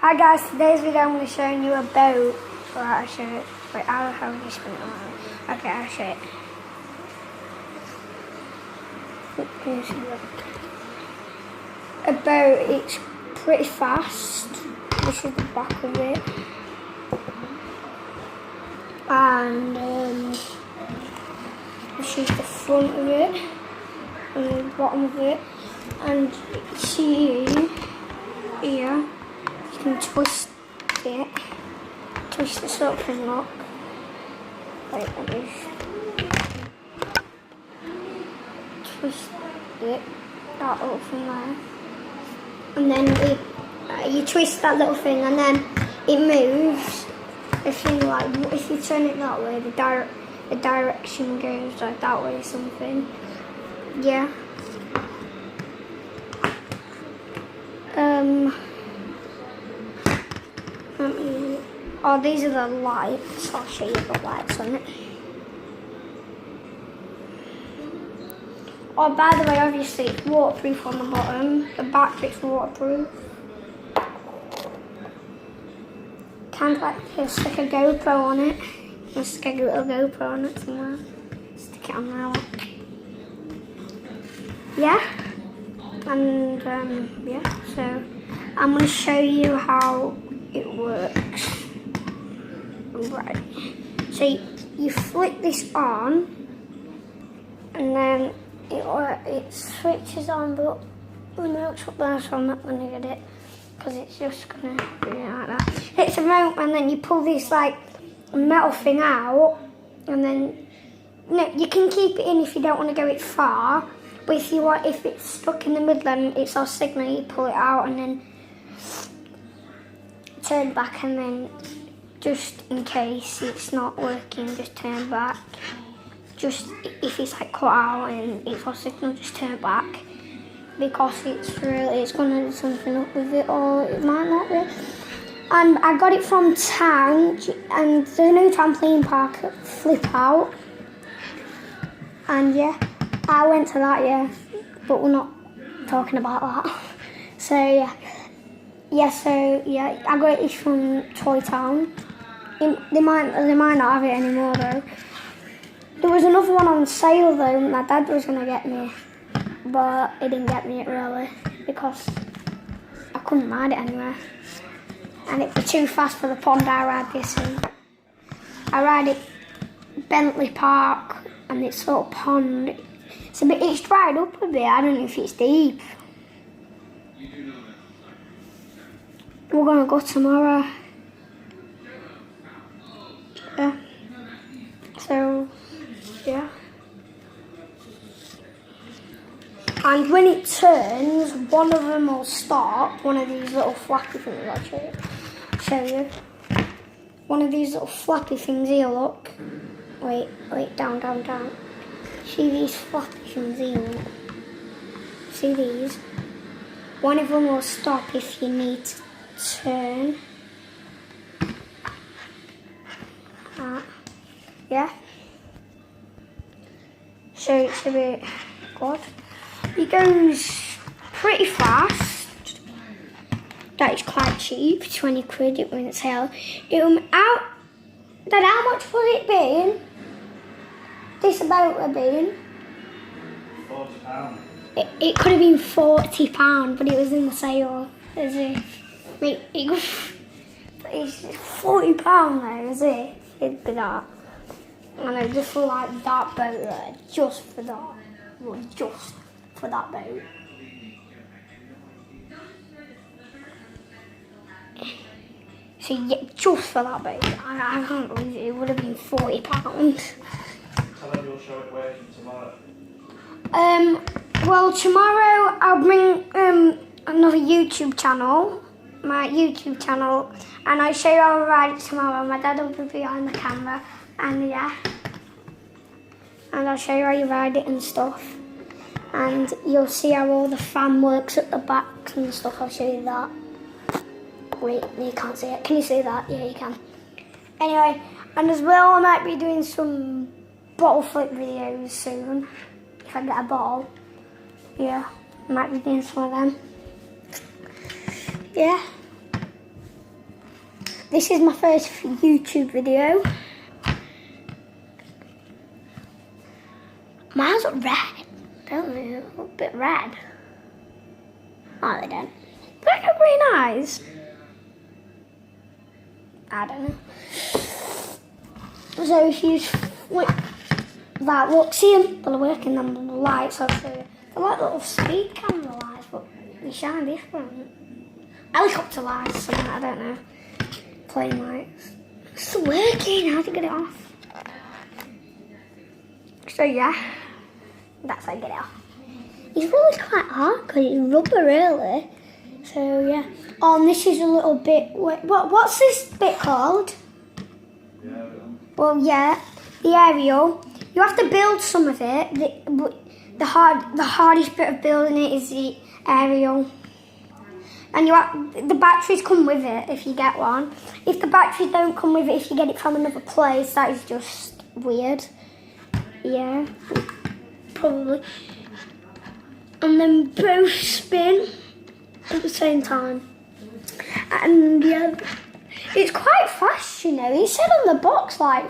Hi guys, today's video I'm going to be showing you a boat. Right, I'll show it. Wait, how would you spin it around? Okay, I'll show it. A boat, it's pretty fast. This is the back of it. And this is the front of it. And the bottom of it. And see here. You can twist it, twist this up and look. Wait, let me twist it, that little thing there. And then you twist that little thing and then it moves. If you turn it that way, the direction goes like that way or something. Yeah. Oh, these are the lights. I'll show you the lights on it. Oh, by the way, obviously it's waterproof on the bottom. The back bit's waterproof. Kind of like to stick a GoPro on it. I'll stick a little GoPro on it somewhere. Stick it on there. Look. Yeah. And yeah. So I'm going to show you how it works. Right, so you flick this on and then it switches on, but remote's up there, so I'm not going to get it because it's just going to be like that. It's a remote and then you pull this like metal thing out and then you can keep it in if you don't want to go it far, but if it's stuck in the middle and it's our signal, you pull it out and then turn back, and then just in case it's not working, just turn back. Just if it's like cut out and it's our signal, just turn back, because it's going to do something up with it, or it might not be. And I got it from Town, and there's a new trampoline park at Flip Out, and yeah, I went to that, yeah, but we're not talking about that. So yeah. I got it from Toy Town. They might not have it anymore though. There was another one on sale though. My dad was gonna get me, but he didn't get me it really because I couldn't ride it anywhere, and it'd be too fast for the pond I ride this in. I ride it Bentley Park, and it's sort of pond. It's dried up a bit. I don't know if it's deep. We're gonna go tomorrow. Yeah. So, yeah. And when it turns, one of them will stop. One of these little flappy things, I'll show you. One of these little flappy things here, look. Wait, down. See these flappy things here? See these? One of them will stop if you need to turn. Yeah. So it's a bit good. It goes pretty fast. That is quite cheap, 20 quid it went sale. Dad, how much was it being? This about a being? £40. It could have been £40, but it was in the sale. As if it's £40 though, is it? It'd be that. I know, just for like that boat there, just for that. Well, just for that boat. So yeah, just for that boat. I can't believe it would have been £40. Tell them you'll show it working tomorrow. Well, tomorrow I'll bring another YouTube channel. My YouTube channel, and I'll show you how I ride it tomorrow. My dad will be behind the camera, and yeah, and I'll show you how you ride it and stuff, and you'll see how all the fan works at the back and stuff. I'll show you that. Wait, you can't see it. Can you see that? Yeah, you can. Anyway, and as well, I might be doing some bottle flip videos soon if I get a bottle. Yeah, I might be doing some of them. Yeah. This is my first YouTube video. Mine's red, don't they? A little bit red. Oh, they don't. They got green eyes. I don't know. So if you flip that, look, see them? They're working on the lights. I'll show you. They're like little speed camera lights, but they shine different. Helicopter lights, something, I don't know. Plane lights. It's working. How do you get it off? So yeah, that's how you get it off. It's really quite hard because it's rubber, really. So yeah. Oh, and this is a little bit. What's this bit called? The aerial. Well, yeah, the aerial. You have to build some of it. The hardest bit of building it is the aerial. And the batteries come with it if you get one. If the batteries don't come with it, if you get it from another place, that is just weird. Yeah, probably. And then both spin at the same time. And yeah, it's quite fast, you know. It said on the box, like,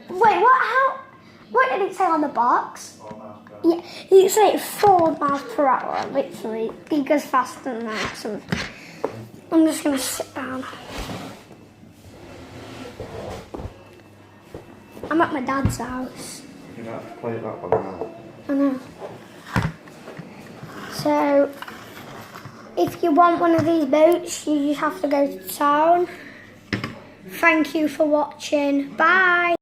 wait, what did it say on the box? 4 miles per hour. Yeah, it's like 4 miles per hour, literally. It goes faster than that. So I'm just gonna sit down. I'm at my dad's house. You might have to play that one now. I know. So, if you want one of these boats, you just have to go to town. Thank you for watching. Bye.